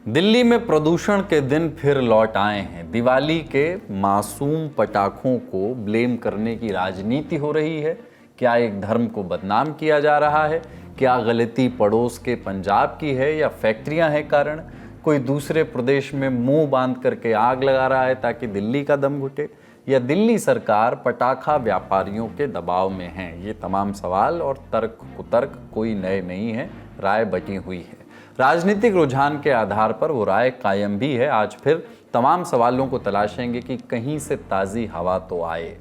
दिल्ली में प्रदूषण के दिन फिर लौट आए हैं। दिवाली के मासूम पटाखों को ब्लेम करने की राजनीति हो रही है। क्या एक धर्म को बदनाम किया जा रहा है? क्या गलती पड़ोस के पंजाब की है या फैक्ट्रियां हैं कारण? कोई दूसरे प्रदेश में मुंह बांध करके आग लगा रहा है ताकि दिल्ली का दम घुटे, या दिल्ली सरकार पटाखा व्यापारियों के दबाव में है? ये तमाम सवाल और तर्क कुतर्क कोई नए नहीं है, राय बटी हुई है। राजनीतिक रुझान के आधार पर वो राय कायम भी है। आज फिर तमाम सवालों को तलाशेंगे कि कहीं से ताज़ी हवा तो आए।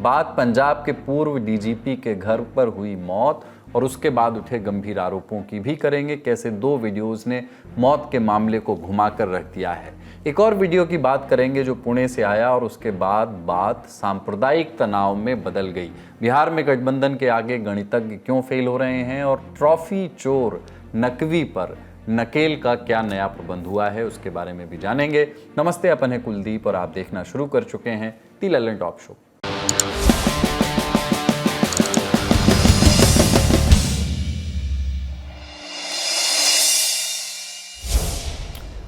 बात पंजाब के पूर्व डीजीपी के घर पर हुई मौत और उसके बाद उठे गंभीर आरोपों की भी करेंगे। कैसे दो वीडियोस ने मौत के मामले को घुमाकर रख दिया है। एक और वीडियो की बात करेंगे जो पुणे से आया और उसके बाद बात सांप्रदायिक तनाव में बदल गई। बिहार में गठबंधन के आगे गणितज्ञ क्यों फेल हो रहे हैं और ट्रॉफी चोर नकवी पर नकेल का क्या नया प्रबंध हुआ है, उसके बारे में भी जानेंगे। नमस्ते, अपन है कुलदीप और आप देखना शुरू कर चुके हैं दी ललन टॉप शो।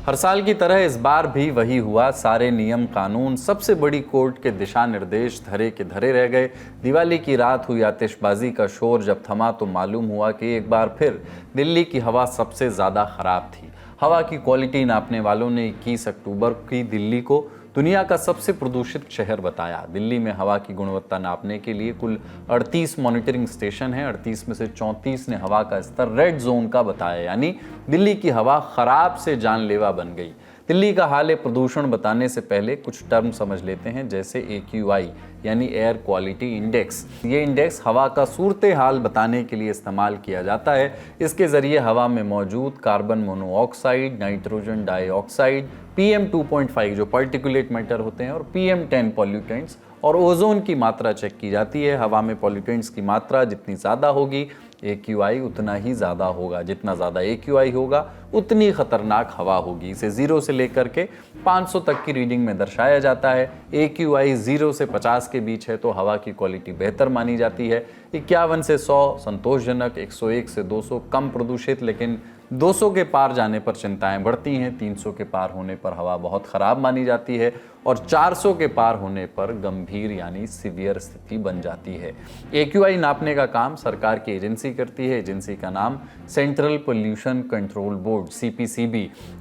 हर साल की तरह इस बार भी वही हुआ। सारे नियम कानून, सबसे बड़ी कोर्ट के दिशा निर्देश धरे के धरे रह गए। दिवाली की रात हुई आतिशबाजी का शोर जब थमा तो मालूम हुआ कि एक बार फिर दिल्ली की हवा सबसे ज़्यादा खराब थी। हवा की क्वालिटी नापने वालों ने 21 अक्टूबर की दिल्ली को दुनिया का सबसे प्रदूषित शहर बताया। दिल्ली में हवा की गुणवत्ता नापने के लिए कुल 38 मॉनिटरिंग स्टेशन हैं। 38 में से 34 ने हवा का स्तर रेड जोन का बताया, यानी दिल्ली की हवा खराब से जानलेवा बन गई। दिल्ली का हाल प्रदूषण बताने से पहले कुछ टर्म समझ लेते हैं, जैसे AQI यानी एयर क्वालिटी इंडेक्स। ये इंडेक्स हवा का सूरत हाल बताने के लिए इस्तेमाल किया जाता है। इसके ज़रिए हवा में मौजूद carbon monoxide, nitrogen dioxide, PM 2.5 जो पार्टिकुलेट मैटर होते हैं और PM 10 पॉल्यूटेंट्स और ओजोन की मात्रा चेक की जाती है। हवा में पॉल्यूटेंट्स की मात्रा जितनी ज़्यादा होगी AQI उतना ही ज़्यादा होगा। जितना ज़्यादा AQI होगा उतनी खतरनाक हवा होगी। इसे 0 से लेकर के 500 तक की रीडिंग में दर्शाया जाता है। AQI 0 से 50 के बीच है तो हवा की क्वालिटी बेहतर मानी जाती है। 51 से 100 संतोषजनक, 101 से 200 कम प्रदूषित, लेकिन 200 के पार जाने पर चिंताएं बढ़ती हैं। 300 के पार होने पर हवा बहुत ख़राब मानी जाती है और 400 के पार होने पर गंभीर यानी सीवियर स्थिति बन जाती है। AQI नापने का काम सरकार की एजेंसी करती है। एजेंसी का नाम central pollution control board CPCB।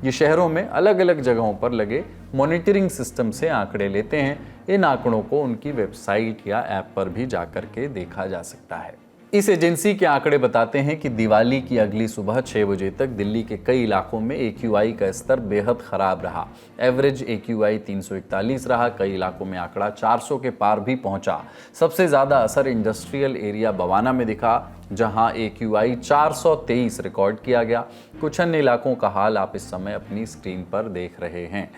ये शहरों में अलग अलग जगहों पर लगे मॉनिटरिंग सिस्टम से आंकड़े लेते हैं। इन आंकड़ों को उनकी वेबसाइट या ऐप पर भी जाकर के देखा जा सकता है। इस एजेंसी के आंकड़े बताते हैं कि दिवाली की अगली सुबह 6 बजे तक दिल्ली के कई इलाकों में AQI का स्तर बेहद खराब रहा। एवरेज AQI 341 रहा। कई इलाकों में आंकड़ा 400 के पार भी पहुंचा। सबसे ज़्यादा असर इंडस्ट्रियल एरिया बवाना में दिखा, जहां AQI 423 रिकॉर्ड किया गया। कुछ अन्य इलाकों का हाल आप इस समय अपनी स्क्रीन पर देख रहे हैं।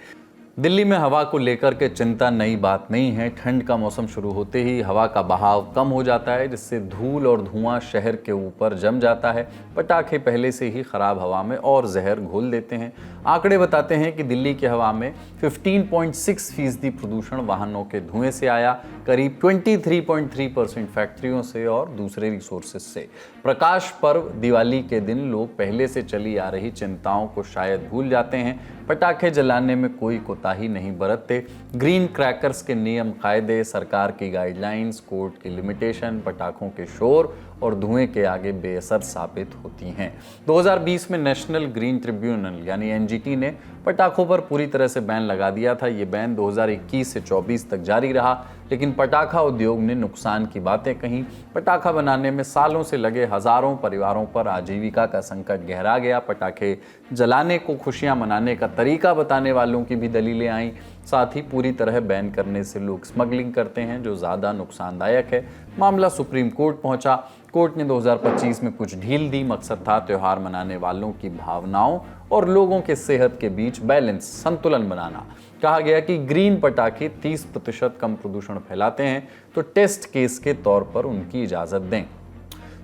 दिल्ली में हवा को लेकर के चिंता नई बात नहीं है। ठंड का मौसम शुरू होते ही हवा का बहाव कम हो जाता है, जिससे धूल और धुआं शहर के ऊपर जम जाता है। पटाखे पहले से ही खराब हवा में और जहर घोल देते हैं। आंकड़े बताते हैं कि दिल्ली की हवा में 15.6% प्रदूषण वाहनों के धुएं से आया, करीब 23.3% फैक्ट्रियों से और दूसरे रिसोर्सेज से। प्रकाश पर्व दिवाली के दिन लोग पहले से चली आ रही चिंताओं को शायद भूल जाते हैं। पटाखे जलाने में कोई कोताही नहीं बरतते। ग्रीन क्रैकर्स के नियम कायदे, सरकार की गाइडलाइंस, कोर्ट की लिमिटेशन पटाखों के शोर और धुएं के आगे बेअसर साबित होती हैं। 2020 में नेशनल ग्रीन ट्रिब्यूनल यानी NGT ने पटाखों पर पूरी तरह से बैन लगा दिया था। ये बैन 2021 से 24 तक जारी रहा, लेकिन पटाखा उद्योग ने नुकसान की बातें कहीं। पटाखा बनाने में सालों से लगे हजारों परिवारों पर आजीविका का संकट गहरा गया। पटाखे जलाने को खुशियां मनाने का तरीका बताने वालों की भी दलीलें आईं। साथ ही पूरी तरह बैन करने से लोग स्मगलिंग करते हैं, जो ज़्यादा नुकसानदायक है। मामला सुप्रीम कोर्ट पहुंचा। कोर्ट ने 2025 में कुछ ढील दी। मकसद था त्यौहार मनाने वालों की भावनाओं और लोगों के सेहत के बीच बैलेंस, संतुलन बनाना। कहा गया कि ग्रीन पटाखे 30% कम प्रदूषण फैलाते हैं, तो टेस्ट केस के तौर पर उनकी इजाज़त दें।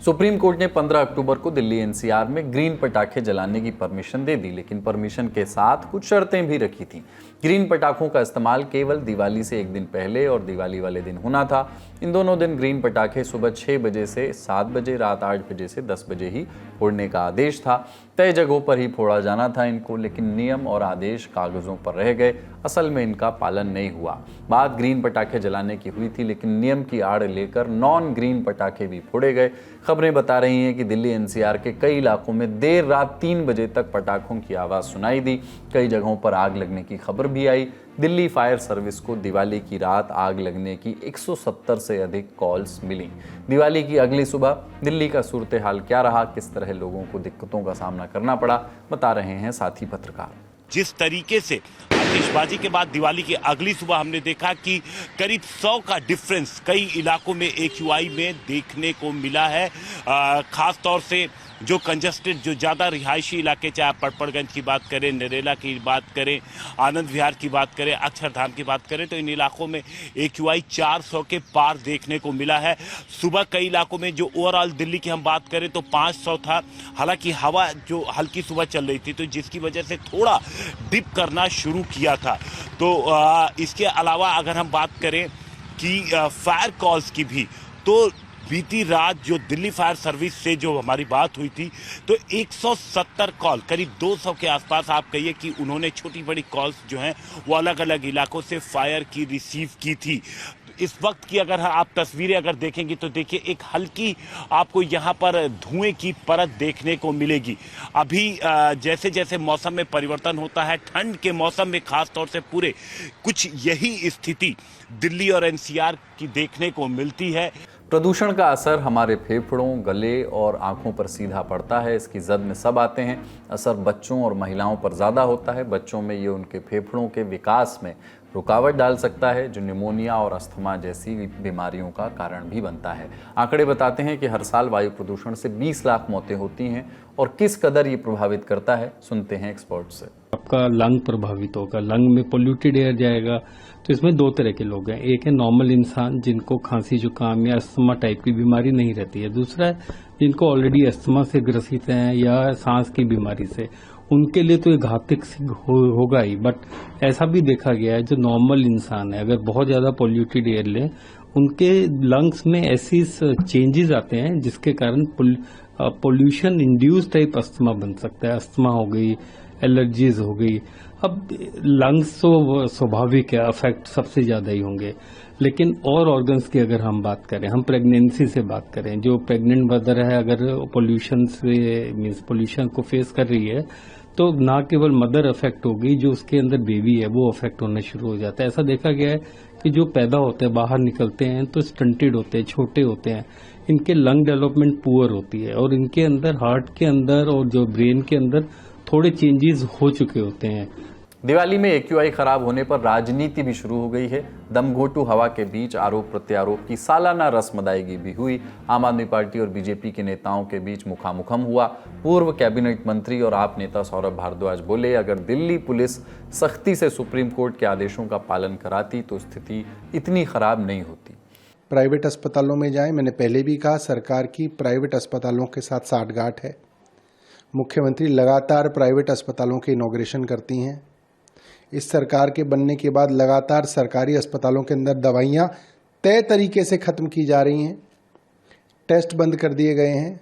सुप्रीम कोर्ट ने 15 अक्टूबर को दिल्ली एनसीआर में ग्रीन पटाखे जलाने की परमिशन दे दी, लेकिन परमिशन के साथ कुछ शर्तें भी रखी थी। ग्रीन पटाखों का इस्तेमाल केवल दिवाली से एक दिन पहले और दिवाली वाले दिन होना था। इन दोनों दिन ग्रीन पटाखे सुबह 6 बजे से 7 बजे, रात 8 बजे से 10 बजे ही फोड़ने का आदेश था। तय जगहों पर ही फोड़ा जाना था इनको, लेकिन नियम और आदेश कागजों पर रह गए। असल में इनका पालन नहीं हुआ। बात ग्रीन पटाखे जलाने की हुई थी, लेकिन नियम की आड़ लेकर नॉन ग्रीन पटाखे भी फोड़े गए। खबरें बता रही हैं कि दिल्ली एनसीआर के कई इलाकों में देर रात 3 बजे तक पटाखों की आवाज़ सुनाई दी। कई जगहों पर आग लगने की खबर भी आई। दिल्ली फायर सर्विस को दिवाली की रात आग लगने की 170 से अधिक कॉल्स मिली। दिवाली की अगली सुबह दिल्ली का सूरत हाल क्या रहा, किस तरह लोगों को दिक्कतों का सामना करना पड़ा, बता रहे हैं साथी पत्रकार। जिस तरीके से आतिशबाजी के बाद दिवाली की अगली सुबह हमने देखा कि करीब 100 का डिफरेंस कई इलाकों में AQI में देखने को मिला है। खास तौर से जो कंजस्टेड, जो ज़्यादा रिहायशी इलाके, चाहे आप पड़पड़गंज की बात करें, नरेला की बात करें, आनंद विहार की बात करें, अक्षरधाम की बात करें, तो इन इलाकों में AQI 400 के पार देखने को मिला है। सुबह कई इलाकों में, जो ओवरऑल दिल्ली की हम बात करें तो 500 था। हालांकि हवा जो हल्की सुबह चल रही थी, तो जिसकी वजह से थोड़ा डिप करना शुरू किया था। तो इसके अलावा अगर हम बात करें कि फायर कॉल्स की भी, तो बीती रात जो दिल्ली फायर सर्विस से जो हमारी बात हुई थी, तो 170 कॉल, करीब 200 के आसपास आप कहिए कि उन्होंने छोटी बड़ी कॉल्स जो हैं वो अलग अलग इलाकों से फायर की रिसीव की थी। इस वक्त की अगर आप तस्वीरें अगर देखेंगे तो देखिए एक हल्की आपको यहाँ पर धुएं की परत देखने को मिलेगी। अभी जैसे जैसे मौसम में परिवर्तन होता है, ठंड के मौसम में खास तौर से पूरे कुछ यही स्थिति दिल्ली और एनसीआर की देखने को मिलती है। प्रदूषण का असर हमारे फेफड़ों, गले और आंखों पर सीधा पड़ता है। इसकी जद में सब आते हैं। असर बच्चों और महिलाओं पर ज़्यादा होता है। बच्चों में ये उनके फेफड़ों के विकास में रुकावट डाल सकता है, जो निमोनिया और अस्थमा जैसी बीमारियों का कारण भी बनता है। आंकड़े बताते हैं कि हर साल वायु प्रदूषण से 20 लाख मौतें होती हैं। और किस कदर ये प्रभावित करता है, सुनते हैं एक्सपर्ट से। आपका लंग प्रभावित होगा, लंग में पोल्यूटेड एयर जाएगा। तो इसमें दो तरह के लोग हैं। एक है नॉर्मल इंसान जिनको खांसी जुकाम या अस्थमा टाइप की बीमारी नहीं रहती है। दूसरा है जिनको ऑलरेडी अस्थमा से ग्रसित हैं या सांस की बीमारी से। उनके लिए तो ये घातक होगा ही। बट ऐसा भी देखा गया है जो नॉर्मल इंसान है, अगर बहुत ज्यादा पोल्यूटेड एयर ले, उनके लंग्स में ऐसी चेंजेस आते हैं जिसके कारण पोल्यूशन इंड्यूस टाइप अस्थमा बन सकता है। अस्थमा हो गई, एलर्जीज हो गई। अब लंग्स तो स्वाभाविक है, अफेक्ट सबसे ज्यादा ही होंगे। लेकिन और ऑर्गन्स की अगर हम बात करें, हम प्रेगनेंसी से बात करें, जो प्रेग्नेंट मदर है अगर पोल्यूशन से मींस पोल्यूशन को फेस कर रही है, तो ना केवल मदर अफेक्ट होगी, जो उसके अंदर बेबी है वो अफेक्ट होना शुरू हो जाता है। ऐसा देखा गया है कि जो पैदा होते हैं, बाहर निकलते हैं तो स्टंटेड होते हैं, छोटे होते हैं। इनके लंग डेवलपमेंट पुअर होती है और इनके अंदर हार्ट के अंदर और जो ब्रेन के अंदर थोड़े चेंजेस हो चुके होते हैं। दिवाली में AQI खराब होने पर राजनीति भी शुरू हो गई है। दमघोटू हवा के बीच आरोप प्रत्यारोप की सालाना रस्म अदायगी भी हुई। आम आदमी पार्टी और बीजेपी के नेताओं के बीच मुखामुखम हुआ। पूर्व कैबिनेट मंत्री और आप नेता सौरभ भारद्वाज बोले, अगर दिल्ली पुलिस सख्ती से सुप्रीम कोर्ट के आदेशों का पालन कराती तो स्थिति इतनी खराब नहीं होती। प्राइवेट अस्पतालों में जाएं, मैंने पहले भी कहा, सरकार की प्राइवेट अस्पतालों के साथ साठगांठ है। मुख्यमंत्री लगातार प्राइवेट अस्पतालों के इनॉग्रेशन करती हैं। इस सरकार के बनने के बाद लगातार सरकारी अस्पतालों के अंदर दवाइयाँ तय तरीके से ख़त्म की जा रही हैं, टेस्ट बंद कर दिए गए हैं,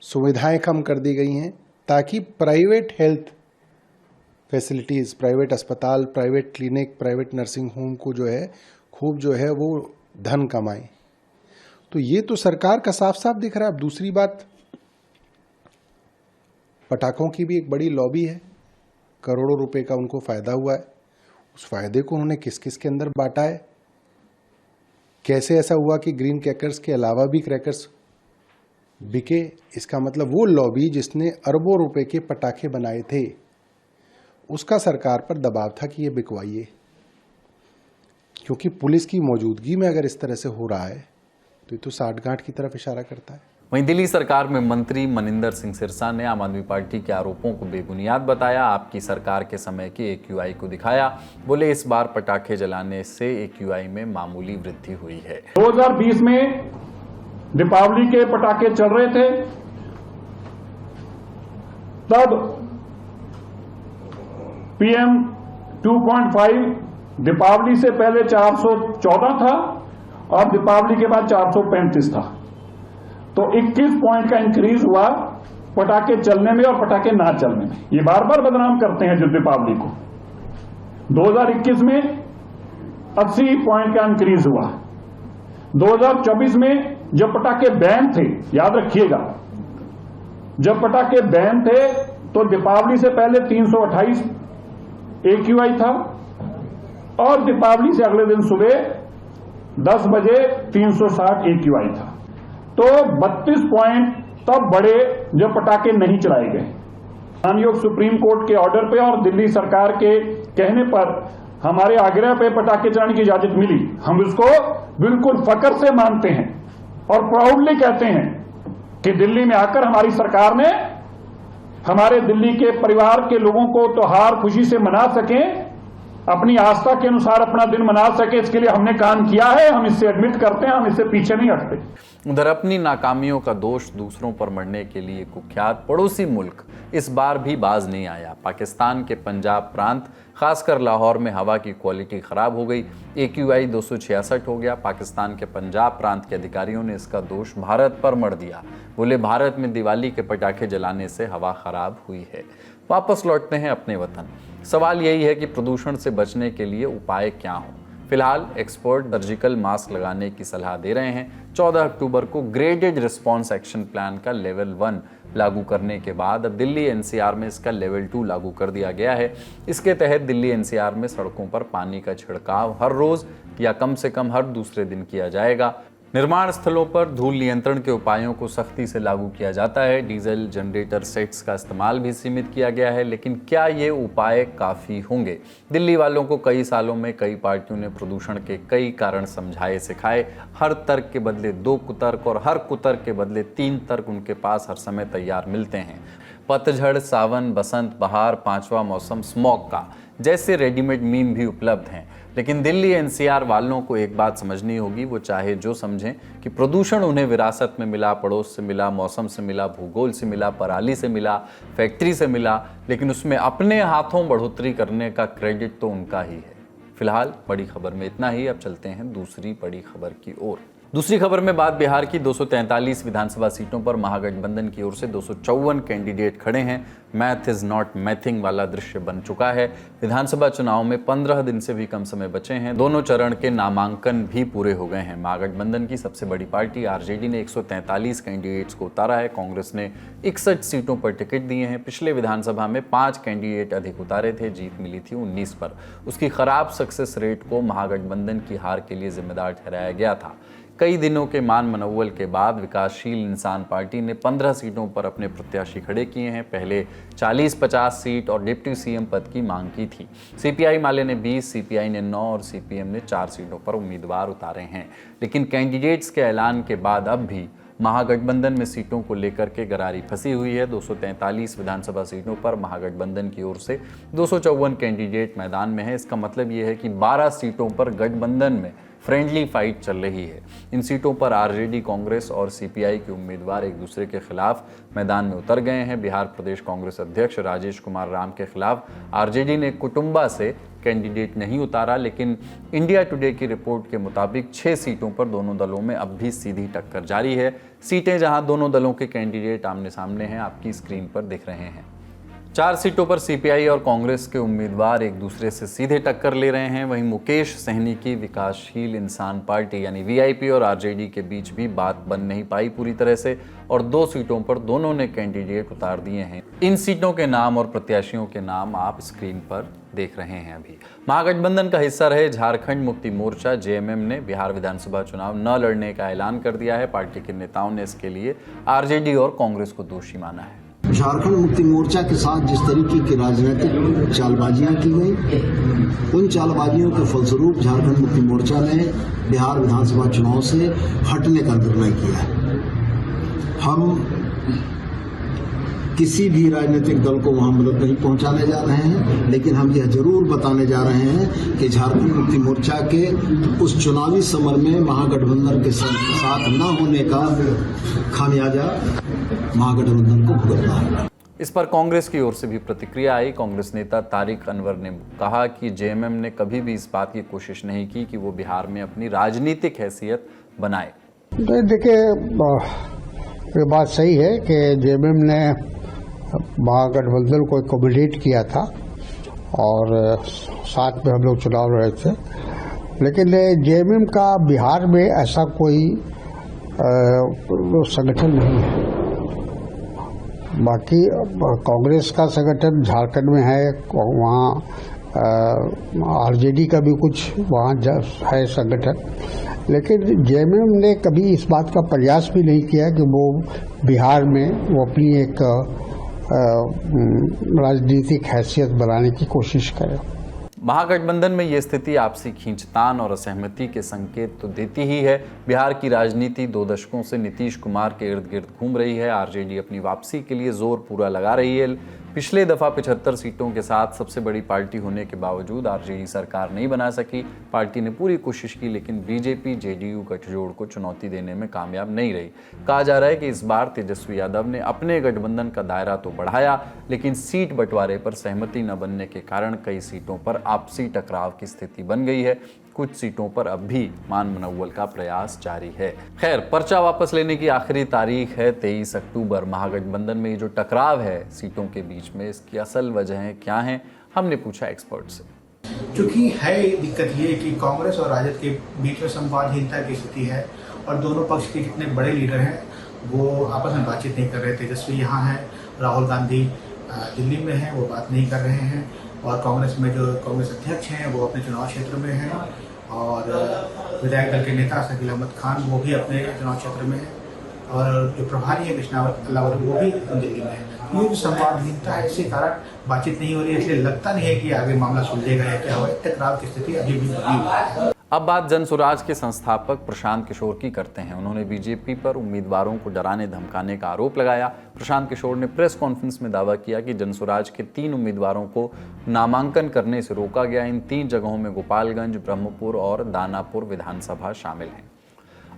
सुविधाएं कम कर दी गई हैं, ताकि प्राइवेट हेल्थ फैसिलिटीज़, प्राइवेट अस्पताल, private clinic, private nursing home को जो है खूब जो है वो धन कमाएं। तो ये तो सरकार का साफ साफ दिख रहा है। अब दूसरी बात, पटाखों की भी एक बड़ी लॉबी है, करोड़ों रुपए का उनको फायदा हुआ है। उस फायदे को उन्होंने किस किस के अंदर बांटा है, कैसे ऐसा हुआ कि ग्रीन क्रैकर्स के अलावा भी क्रैकर्स बिके? इसका मतलब वो लॉबी जिसने अरबों रुपए के पटाखे बनाए थे, उसका सरकार पर दबाव था कि ये बिकवाइए। क्योंकि पुलिस की मौजूदगी में अगर इस तरह से हो रहा है तो ये तो साठगांठ की तरफ इशारा करता है। वहीं दिल्ली सरकार में मंत्री मनिंदर सिंह सिरसा ने आम आदमी पार्टी के आरोपों को बेबुनियाद बताया। आपकी सरकार के समय की AQI को दिखाया। बोले, इस बार पटाखे जलाने से AQI में मामूली वृद्धि हुई है। 2020 में दीपावली के पटाखे चल रहे थे, तब PM 2.5 दीपावली से पहले 414 था और दीपावली के बाद 435 था। तो 21 पॉइंट का इंक्रीज हुआ पटाखे चलने में और पटाखे ना चलने में। ये बार बार बदनाम करते हैं जो दीपावली को। 2021 में 80 पॉइंट का इंक्रीज हुआ। 2024 में जब पटाखे बैन थे, याद रखिएगा, जब पटाखे बैन थे तो दीपावली से पहले 328 AQI था और दीपावली से अगले दिन सुबह 10 बजे 360 AQI था। तो 32 पॉइंट तब बढ़े जब पटाखे नहीं चलाए गए। माननीय सुप्रीम कोर्ट के ऑर्डर पे और दिल्ली सरकार के कहने पर हमारे आग्रह पे पटाखे चलाने की इजाजत मिली। हम इसको बिल्कुल फक्र से मानते हैं और प्राउडली कहते हैं कि दिल्ली में आकर हमारी सरकार ने हमारे दिल्ली के परिवार के लोगों को त्योहार खुशी से मना सकें, अपनी आस्था के अनुसार अपना दिन मना सके, इसके लिए हमने काम किया है। हम इससे एडमिट करते हैं, हम इससे पीछे नहीं हटते। उधर अपनी नाकामियों का दोष दूसरों पर मढ़ने के लिए कुख्यात पड़ोसी मुल्क इस बार भी बाज नहीं आया। पाकिस्तान के पंजाब प्रांत खासकर लाहौर में हवा की क्वालिटी खराब हो गई। AQI 266 हो गया। पाकिस्तान के पंजाब प्रांत के अधिकारियों ने इसका दोष भारत पर मढ़ दिया। बोले भारत में दिवाली के पटाखे जलाने से हवा खराब हुई है। वापस लौटते हैं अपने वतन। सवाल यही है कि प्रदूषण से बचने के लिए उपाय क्या हों। फिलहाल एक्सपर्ट सर्जिकल मास्क लगाने की सलाह दे रहे हैं। 14 अक्टूबर को ग्रेडेड रिस्पॉन्स एक्शन प्लान का लेवल 1 लागू करने के बाद अब दिल्ली NCR में इसका लेवल 2 लागू कर दिया गया है। इसके तहत दिल्ली NCR में सड़कों पर पानी का छिड़काव हर रोज या कम से कम हर दूसरे दिन किया जाएगा। निर्माण स्थलों पर धूल नियंत्रण के उपायों को सख्ती से लागू किया जाता है। डीजल जनरेटर सेट्स का इस्तेमाल भी सीमित किया गया है। लेकिन क्या ये उपाय काफ़ी होंगे? दिल्ली वालों को कई सालों में कई पार्टियों ने प्रदूषण के कई कारण समझाए सिखाए। हर तर्क के बदले 2 कुतर्क और हर कुतर्क के बदले 3 तर्क उनके पास हर समय तैयार मिलते हैं। पतझड़, सावन, बसंत, बहार, 5वां मौसम, स्मॉग का जैसे रेडीमेड मीम भी उपलब्ध हैं। लेकिन दिल्ली NCR वालों को एक बात समझनी होगी, वो चाहे जो समझें कि प्रदूषण उन्हें विरासत में मिला, पड़ोस से मिला, मौसम से मिला, भूगोल से मिला, पराली से मिला, फैक्ट्री से मिला, लेकिन उसमें अपने हाथों बढ़ोतरी करने का क्रेडिट तो उनका ही है। फिलहाल बड़ी खबर में इतना ही। अब चलते हैं दूसरी बड़ी खबर की ओर। दूसरी खबर में बात बिहार की 243 विधानसभा सीटों पर महागठबंधन की ओर से 254 कैंडिडेट खड़े हैं। मैथ इज नॉट मैथिंग वाला दृश्य बन चुका है। विधानसभा चुनाव में 15 दिन से भी कम समय बचे हैं। दोनों चरण के नामांकन भी पूरे हो गए हैं। महागठबंधन की सबसे बड़ी पार्टी RJD ने 143 कैंडिडेट्स को उतारा है। कांग्रेस ने 61 सीटों पर टिकट दिए हैं। पिछले विधानसभा में 5 कैंडिडेट अधिक उतारे थे, जीत मिली थी 19 पर। उसकी खराब सक्सेस रेट को महागठबंधन की हार के लिए जिम्मेदार ठहराया गया था। कई दिनों के मान मनोवल के बाद विकासशील इंसान पार्टी ने 15 सीटों पर अपने प्रत्याशी खड़े किए हैं। पहले 40-50 सीट और डिप्टी CM पद की मांग की थी। CPI माले ने 20, CPI ने 9 और CPM ने 4 सीटों पर उम्मीदवार उतारे हैं। लेकिन कैंडिडेट्स के ऐलान के बाद अब भी महागठबंधन में सीटों को लेकर के गरारी फंसी हुई है। 243 विधानसभा सीटों पर महागठबंधन की ओर से 254 कैंडिडेट मैदान में है। इसका मतलब ये है कि 12 सीटों पर गठबंधन में फ्रेंडली फाइट चल रही है। इन सीटों पर RJD, कांग्रेस और CPI के उम्मीदवार एक दूसरे के खिलाफ मैदान में उतर गए हैं। बिहार प्रदेश कांग्रेस अध्यक्ष राजेश कुमार राम के खिलाफ RJD ने कुटुंबा से कैंडिडेट नहीं उतारा, लेकिन इंडिया टुडे की रिपोर्ट के मुताबिक 6 सीटों पर दोनों दलों में अब भी सीधी टक्कर जारी है। सीटें जहां दोनों दलों के कैंडिडेट आमने सामने हैं, आपकी स्क्रीन पर दिख रहे हैं। 4 सीटों पर CPI और कांग्रेस के उम्मीदवार एक दूसरे से सीधे टक्कर ले रहे हैं। वहीं मुकेश सहनी की विकासशील इंसान पार्टी यानी VIP और RJD के बीच भी बात बन नहीं पाई पूरी तरह से और 2 सीटों पर दोनों ने कैंडिडेट उतार दिए हैं। इन सीटों के नाम और प्रत्याशियों के नाम आप स्क्रीन पर देख रहे हैं। अभी महागठबंधन का हिस्सा रहे झारखंड मुक्ति मोर्चा JMM ने बिहार विधानसभा चुनाव न लड़ने का ऐलान कर दिया है। पार्टी के नेताओं ने इसके लिए RJD और कांग्रेस को दोषी माना है। झारखंड मुक्ति मोर्चा के साथ जिस तरीके की राजनीतिक चालबाजियां की गई, उन चालबाजियों के फलस्वरूप झारखंड मुक्ति मोर्चा ने बिहार विधानसभा चुनाव से हटने का निर्णय किया है। हम किसी भी राजनीतिक दल को वहां मदद नहीं पहुंचाने जा रहे हैं, लेकिन हम यह जरूर बताने जा रहे हैं कि झारखंड मुक्ति मोर्चा के उस चुनावी समर में महागठबंधन के साथ न होने का खामियाजा महागठबंधन को भुगतना है। इस पर कांग्रेस की ओर से भी प्रतिक्रिया आई। कांग्रेस नेता तारिक अनवर ने कहा कि जेएमएम ने कभी भी इस बात की कोशिश नहीं की कि वो बिहार में अपनी राजनीतिक हैसियत बनाए। देखिए, ये बात सही है कि जेएमएम ने महागठबंधन को एकोमोडेट किया था और साथ में हम लोग चुनाव लड़े थे, लेकिन जेएमएम का बिहार में ऐसा कोई संगठन नहीं है। बाकी कांग्रेस का संगठन झारखंड में है, वहाँ आरजेडी का भी कुछ वहाँ है संगठन, लेकिन जेएमएम ने कभी इस बात का प्रयास भी नहीं किया कि वो बिहार में वो अपनी एक राजनीतिक हैसियत बनाने की कोशिश करे। महागठबंधन में ये स्थिति आपसी खींचतान और असहमति के संकेत तो देती ही है। बिहार की राजनीति 2 दशकों से नीतीश कुमार के इर्द गिर्द घूम रही है। आरजेडी अपनी वापसी के लिए जोर पूरा लगा रही है। पिछले दफा 75 सीटों के साथ सबसे बड़ी पार्टी होने के बावजूद आरजेडी सरकार नहीं बना सकी। पार्टी ने पूरी कोशिश की, लेकिन बीजेपी जेडीयू गठजोड़ को चुनौती देने में कामयाब नहीं रही। कहा जा रहा है कि इस बार तेजस्वी यादव ने अपने गठबंधन का दायरा तो बढ़ाया, लेकिन सीट बंटवारे पर सहमति न बनने के कारण कई सीटों पर आपसी टकराव की स्थिति बन गई है। कुछ सीटों पर अब भी मान मनौवल का प्रयास जारी है। खैर, पर्चा वापस लेने की आखिरी तारीख है 23 अक्टूबर। महागठबंधन में ये जो टकराव है सीटों के बीच में, इसकी असल वजहें क्या हैं, हमने पूछा एक्सपर्ट से। क्योंकि है दिक्कत ये कि कांग्रेस और राजद के बीच में संवादहीनता की स्थिति है और दोनों पक्ष के जितने बड़े लीडर हैं वो आपस में बातचीत नहीं कर रहे। तेजस्वी यहाँ हैं, राहुल गांधी दिल्ली में हैं, वो बात नहीं कर रहे हैं, और कांग्रेस में जो कांग्रेस अध्यक्ष हैं वो अपने चुनाव क्षेत्र में हैं, और विधायक दल के नेता शकील अहमद खान वो भी अपने चुनाव क्षेत्र में हैं, और जो प्रभारी है कृष्णावत लावरी वो भी दिल्ली में है। ये जो संवादहीनता है, इसी कारण बातचीत नहीं हो रही है, इसलिए लगता नहीं है कि आगे मामला सुलझेगा या क्या होगा। टकराव की स्थिति अभी भी बनी हुई है। अब बात जनसुराज के संस्थापक प्रशांत किशोर की करते हैं। उन्होंने बीजेपी पर उम्मीदवारों को डराने धमकाने का आरोप लगाया। प्रशांत किशोर ने प्रेस कॉन्फ्रेंस में दावा किया कि जनसुराज के 3 उम्मीदवारों को नामांकन करने से रोका गया। इन 3 जगहों में गोपालगंज, ब्रह्मपुर और दानापुर विधानसभा शामिल हैं।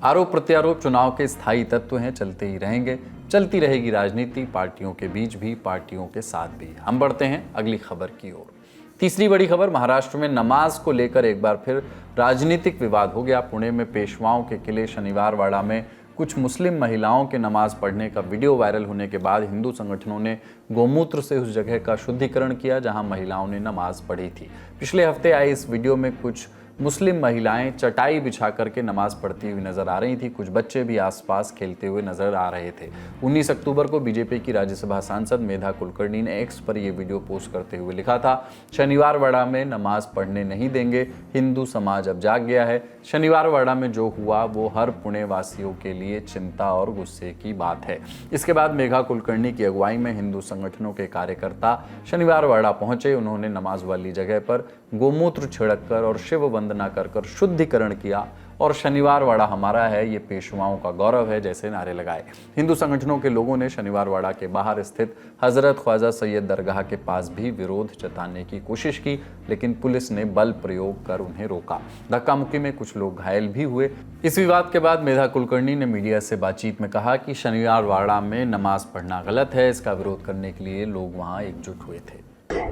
आरोप प्रत्यारोप चुनाव के स्थायी तत्व हैं, चलते ही रहेंगे। चलती रहेगी राजनीति, पार्टियों के बीच भी, पार्टियों के साथ भी। हम बढ़ते हैं अगली खबर की ओर। तीसरी बड़ी खबर, महाराष्ट्र में नमाज को लेकर एक बार फिर राजनीतिक विवाद हो गया। पुणे में पेशवाओं के किले शनिवारवाड़ा में कुछ मुस्लिम महिलाओं के नमाज पढ़ने का वीडियो वायरल होने के बाद हिंदू संगठनों ने गोमूत्र से उस जगह का शुद्धिकरण किया जहां महिलाओं ने नमाज पढ़ी थी। पिछले हफ्ते आई इस वीडियो में कुछ मुस्लिम महिलाएं चटाई बिछा करके नमाज पढ़ती हुई नजर आ रही थी। कुछ बच्चे भी आसपास खेलते हुए नजर आ रहे थे। 19 अक्टूबर को बीजेपी की राज्यसभा सांसद मेधा कुलकर्णी ने एक्स पर यह वीडियो पोस्ट करते हुए लिखा था, शनिवारवाड़ा में नमाज पढ़ने नहीं देंगे, हिंदू समाज अब जाग गया है। शनिवारवाड़ा में जो हुआ वो हर पुणे वासियों के लिए चिंता और गुस्से की बात है। इसके बाद मेघा कुलकर्णी की अगुवाई में हिंदू संगठनों के कार्यकर्ता शनिवारवाड़ा पहुंचे। उन्होंने नमाज वाली जगह पर गोमूत्र छिड़ककर और शिव वंदना कर शुद्धिकरण किया और शनिवारवाड़ा हमारा है, ये पेशवाओं का गौरव है जैसे नारे लगाए। हिंदू संगठनों के लोगों ने शनिवारवाड़ा के बाहर स्थित हजरत ख्वाजा सैयद दरगाह के पास भी विरोध जताने की कोशिश की, लेकिन पुलिस ने बल प्रयोग कर उन्हें रोका। धक्का मुक्की में कुछ लोग घायल भी हुए। इस विवाद के बाद मेधा कुलकर्णी ने मीडिया से बातचीत में कहा कि शनिवारवाड़ा में नमाज पढ़ना गलत है। इसका विरोध करने के लिए लोग वहाँ एकजुट हुए थे।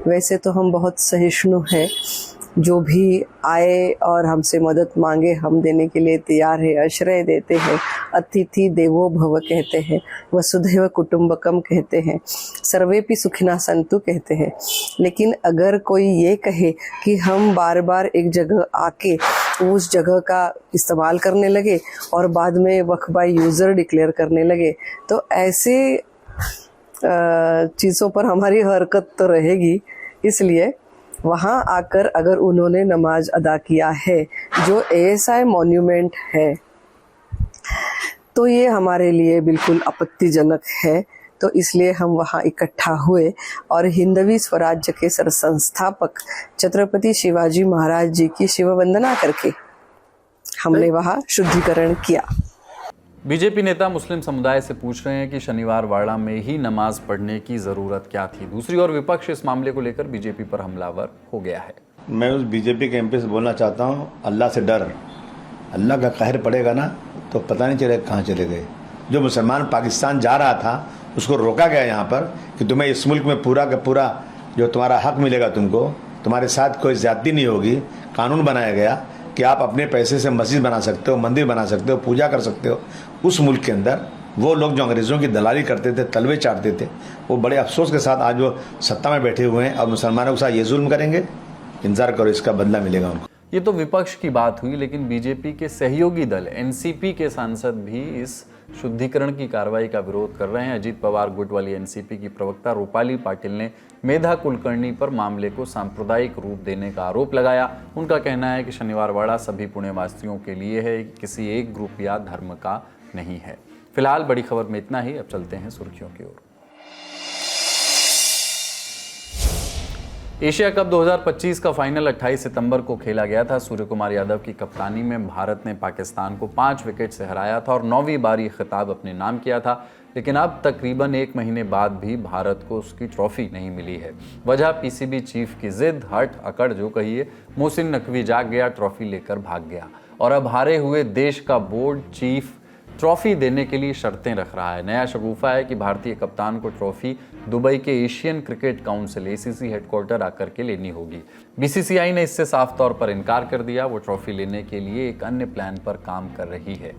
वैसे तो हम बहुत सहिष्णु हैं, जो भी आए और हमसे मदद मांगे हम देने के लिए तैयार है, आश्रय देते हैं, अतिथि देवो भव कहते हैं, वसुधैव कुटुंबकम कहते हैं, सर्वेपि सुखिना संतु कहते हैं। लेकिन अगर कोई ये कहे कि हम बार बार एक जगह आके उस जगह का इस्तेमाल करने लगे और बाद में वक्फ बाय यूज़र डिक्लेयर करने लगे, तो ऐसे चीज़ों पर हमारी हरकत तो रहेगी। इसलिए वहाँ आकर अगर उन्होंने नमाज अदा किया है जो ASI मॉन्यूमेंट है, तो ये हमारे लिए बिल्कुल आपत्तिजनक है। तो इसलिए हम वहाँ इकट्ठा हुए और हिंदवी स्वराज्य के सरसंस्थापक छत्रपति शिवाजी महाराज जी की शिव वंदना करके हमने वहाँ शुद्धिकरण किया। बीजेपी नेता मुस्लिम समुदाय से पूछ रहे हैं कि शनिवार वाड़ा में ही नमाज पढ़ने की जरूरत क्या थी। दूसरी ओर विपक्ष इस मामले को लेकर बीजेपी पर हमलावर हो गया है। मैं उस बीजेपी के एमपी से बोलना चाहता हूँ, अल्लाह से डर। अल्लाह का कहर पड़ेगा ना तो पता नहीं चलेगा कहाँ चले गए। जो मुसलमान पाकिस्तान जा रहा था उसको रोका गया यहाँ पर कि तुम्हें इस मुल्क में पूरा का पूरा जो तुम्हारा हक मिलेगा, तुमको तुम्हारे साथ कोई ज्यादती नहीं होगी। कानून बनाया गया कि आप अपने पैसे से मस्जिद बना सकते हो, मंदिर बना सकते हो, पूजा कर सकते हो। उस मुल्क के अंदर वो लोग जो अंग्रेज़ों की दलाली करते थे, तलवे चाटते थे, वो बड़े अफसोस के साथ आज वो सत्ता में बैठे हुए हैं और मुसलमानों के साथ ये जुल्म करेंगे। इंतजार करो, इसका बदला मिलेगा उनको। ये तो विपक्ष की बात हुई, लेकिन बीजेपी के सहयोगी दल एनसीपी के सांसद भी इस शुद्धिकरण की कार्रवाई का विरोध कर रहे हैं। अजीत पवार गुट वाली एनसीपी की प्रवक्ता रूपाली पाटिल ने मेधा कुलकर्णी पर मामले को सांप्रदायिक रूप देने का आरोप लगाया। उनका कहना है कि शनिवार वाड़ा सभी पुण्यवासियों के लिए है, किसी एक ग्रुप या धर्म का नहीं है। फिलहाल बड़ी खबर में इतना ही। अब चलते हैं सुर्खियों की ओर। एशिया कप 2025 का फाइनल 28 सितंबर को खेला गया था। सूर्य कुमार यादव की कप्तानी में भारत ने पाकिस्तान को 5 विकेट से हराया था और 9वीं बार ये खिताब अपने नाम किया था। लेकिन अब तकरीबन 1 महीने बाद भी भारत को उसकी ट्रॉफी नहीं मिली है। वजह पीसीबी चीफ की जिद, हट, अकड़ जो कहिए। मोहसिन नकवी जाग गया, ट्रॉफी लेकर भाग गया और अब हारे हुए देश का बोर्ड चीफ ट्रॉफी देने के लिए शर्तें रख रहा है। नया शगुफा है कि भारतीय कप्तान को ट्रॉफी दुबई के Asian cricket council ACC headquarter आकर के लेनी होगी। बीसीसीआई ने इससे साफ तौर पर इनकार कर दिया। वो ट्रॉफी लेने के लिए एक अन्य प्लान पर काम कर रही है।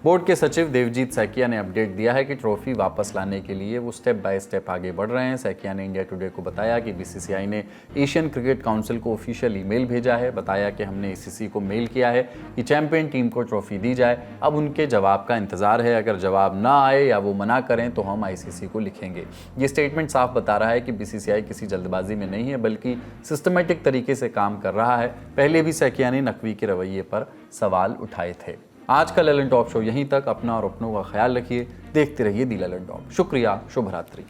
बोर्ड के सचिव देवजीत सैकिया ने अपडेट दिया है कि ट्रॉफी वापस लाने के लिए वो स्टेप बाय स्टेप आगे बढ़ रहे हैं। सैकिया ने इंडिया टुडे को बताया कि बीसीसीआई ने एशियन क्रिकेट काउंसिल को ऑफिशियल ईमेल भेजा है। बताया कि हमने एसीसी को मेल किया है कि चैंपियन टीम को ट्रॉफी दी जाए। अब उनके जवाब का इंतजार है। अगर जवाब ना आए या वो मना करें तो हम आईसीसी को लिखेंगे। ये स्टेटमेंट साफ बता रहा है कि बीसीसीआई किसी जल्दबाजी में नहीं है, बल्कि सिस्टमेटिक तरीके से काम कर रहा है। पहले भी सैकिया ने नकवी के रवैये पर सवाल उठाए थे। आज का ललन टॉप शो यहीं तक। अपना और अपनों का ख्याल रखिए। देखते रहिए दी ललन टॉप। शुक्रिया, शुभ रात्रि।